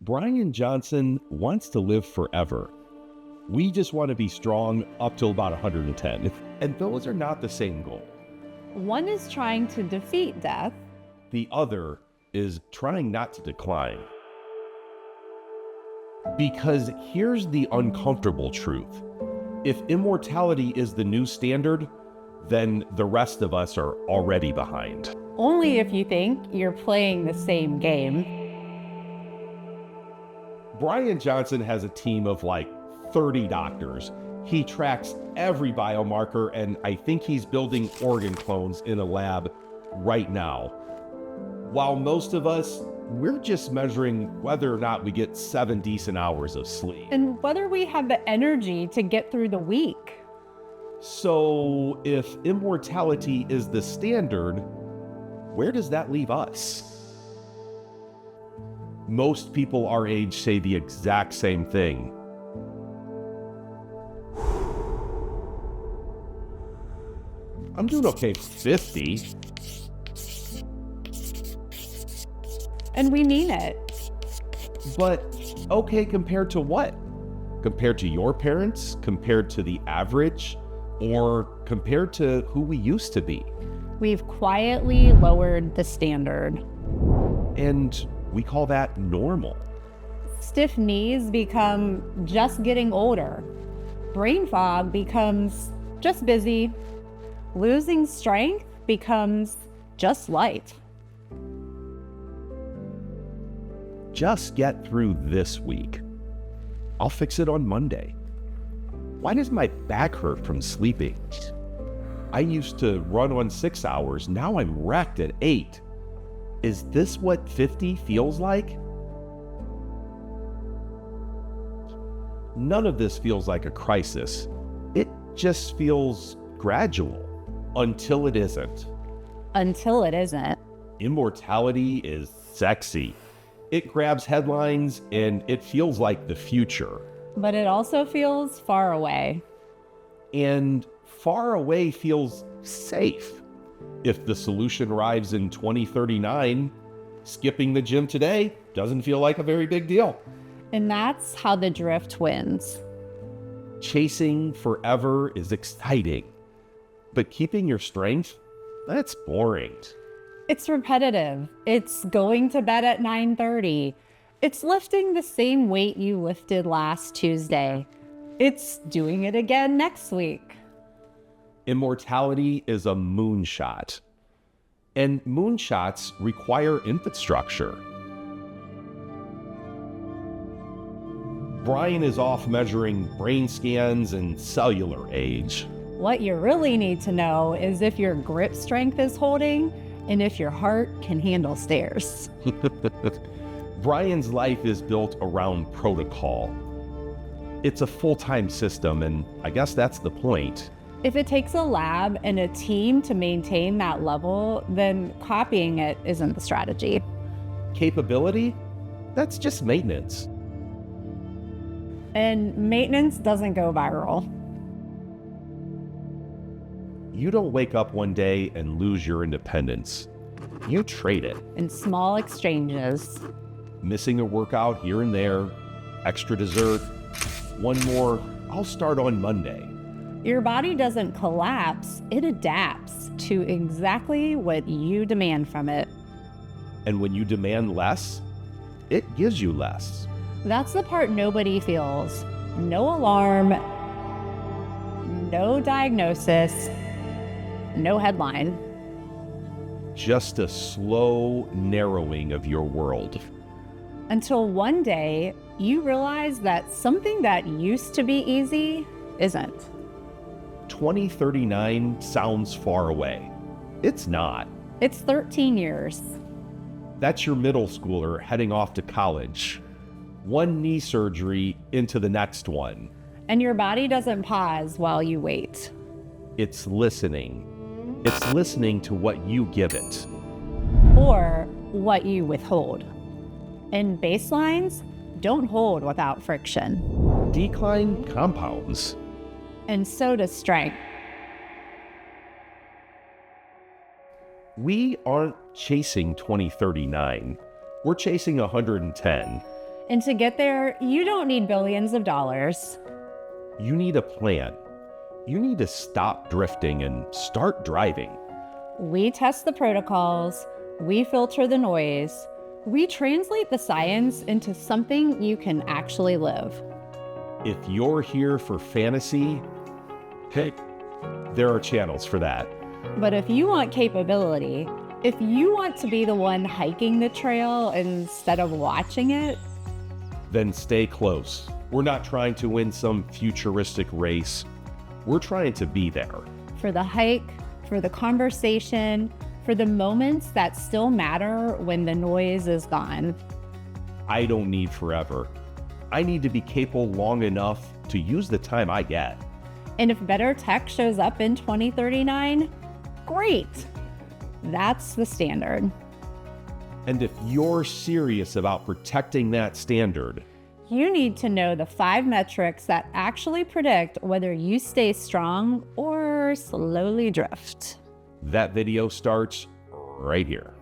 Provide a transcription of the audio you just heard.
Bryan Johnson wants to live forever. We just want to be strong up till about 110. And those are not the same goal. One is trying to defeat death. The other is trying not to decline. Because here's the uncomfortable truth. If immortality is the new standard, then the rest of us are already behind. Only if you think you're playing the same game. Bryan Johnson has a team of like 30 doctors. He tracks every biomarker, and I think he's building organ clones in a lab right now. While most of us, we're just measuring whether or not we get 7 decent hours of sleep. And whether we have the energy to get through the week. So if immortality is the standard, where does that leave us? Most people our age say the exact same thing. I'm doing okay 50. And we mean it. But okay compared to what? Compared to your parents? Compared to the average? Or compared to who we used to be? We've quietly lowered the standard. And we call that normal. Stiff knees become just getting older. Brain fog becomes just busy. Losing strength becomes just light. Just get through this week. I'll fix it on Monday. Why does my back hurt from sleeping? I used to run on 6 hours. Now I'm wrecked at 8. Is this what 50 feels like? None of this feels like a crisis. It just feels gradual until it isn't. Until it isn't. Immortality is sexy. It grabs headlines and it feels like the future. But it also feels far away. And far away feels safe. If the solution arrives in 2039, skipping the gym today doesn't feel like a very big deal. And that's how the drift wins. Chasing forever is exciting, but keeping your strength, that's boring. It's repetitive. It's going to bed at 9:30. It's lifting the same weight you lifted last Tuesday. It's doing it again next week. Immortality is a moonshot, and moonshots require infrastructure. Bryan is off measuring brain scans and cellular age. What you really need to know is if your grip strength is holding and if your heart can handle stairs. Bryan's life is built around protocol. It's a full-time system, and I guess that's the point. If it takes a lab and a team to maintain that level, then copying it isn't the strategy. Capability? That's just maintenance. And maintenance doesn't go viral. You don't wake up one day and lose your independence. You trade it. In small exchanges. Missing a workout here and there, extra dessert, one more, I'll start on Monday. Your body doesn't collapse, it adapts to exactly what you demand from it. And when you demand less, it gives you less. That's the part nobody feels. No alarm, no diagnosis, no headline. Just a slow narrowing of your world. Until one day, you realize that something that used to be easy isn't. 2039 sounds far away. It's not. It's 13 years. That's your middle schooler heading off to college. One knee surgery into the next one. And your body doesn't pause while you wait. It's listening. It's listening to what you give it. Or what you withhold. And baselines don't hold without friction. Decline compounds. And so does strength. We aren't chasing 2039. We're chasing 110. And to get there, you don't need billions of dollars. You need a plan. You need to stop drifting and start driving. We test the protocols, we filter the noise, we translate the science into something you can actually live. If you're here for fantasy, hey, there are channels for that. But if you want capability, if you want to be the one hiking the trail instead of watching it, then stay close. We're not trying to win some futuristic race. We're trying to be there. for the hike, for the conversation, for the moments that still matter when the noise is gone. I don't need forever. I need to be capable long enough to use the time I get. And if better tech shows up in 2039, great. That's the standard. And if you're serious about protecting that standard, You need to know the 5 metrics that actually predict whether you stay strong or slowly drift. that video starts right here.